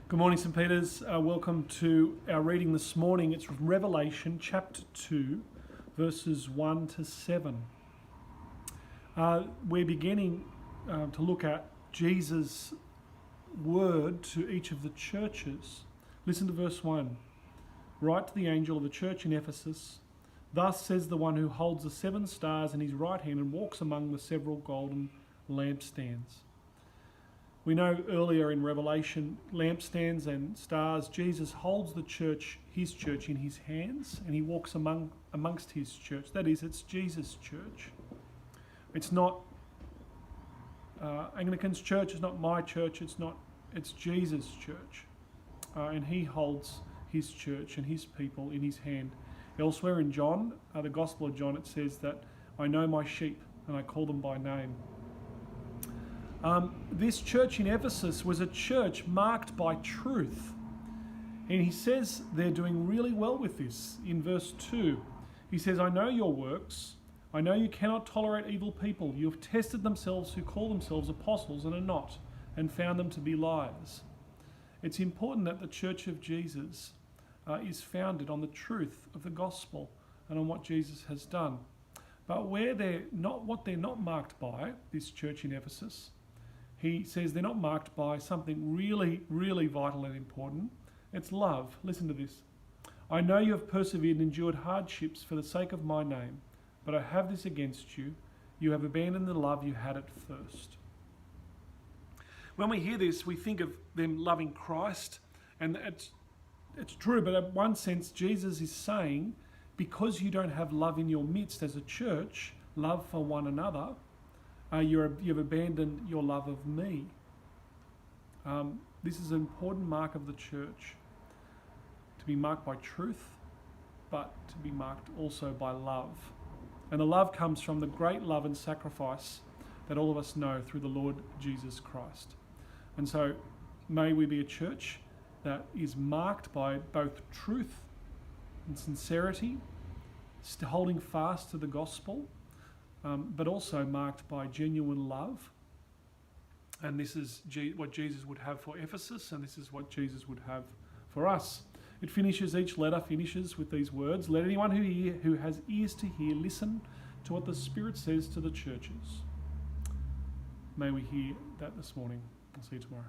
Good morning, St. Peter's. Welcome to our reading this morning. It's Revelation chapter 2, verses 1 to 7. We're beginning to look at Jesus' word to each of the churches. Listen to verse 1. Write to the angel of the church in Ephesus, thus says the one who holds the 7 stars in his right hand and walks among the several golden lampstands. We know earlier in Revelation, lampstands and stars, Jesus holds the church, his church, in his hands, and he walks amongst his church. That is, it's Jesus' church. It's not Anglican's church, it's not my church, it's Jesus' church. And he holds his church and his people in his hand. Elsewhere in John, the Gospel of John, it says that I know my sheep and I call them by name. This church in Ephesus was a church marked by truth. And he says they're doing really well with this. In verse 2, he says, I know your works. I know you cannot tolerate evil people. You have tested themselves who call themselves apostles and are not, and found them to be liars. It's important that the church of Jesus is founded on the truth of the gospel and on what Jesus has done. But where they're not marked by, this church in Ephesus, he says they're not marked by something really, really vital and important. It's love. Listen to this. I know you have persevered and endured hardships for the sake of my name, but I have this against you. You have abandoned the love you had at first. When we hear this, we think of them loving Christ, and it's true, but in one sense, Jesus is saying, because you don't have love in your midst as a church, love for one another, you've abandoned your love of me. This is an important mark of the church, to be marked by truth, but to be marked also by love. And the love comes from the great love and sacrifice that all of us know through the Lord Jesus Christ. And so may we be a church that is marked by both truth and sincerity, holding fast to the gospel, but also marked by genuine love. And this is what Jesus would have for Ephesus, and this is what Jesus would have for us. Each letter finishes with these words, let anyone who has ears to hear listen to what the Spirit says to the churches. May we hear that this morning. I'll see you tomorrow.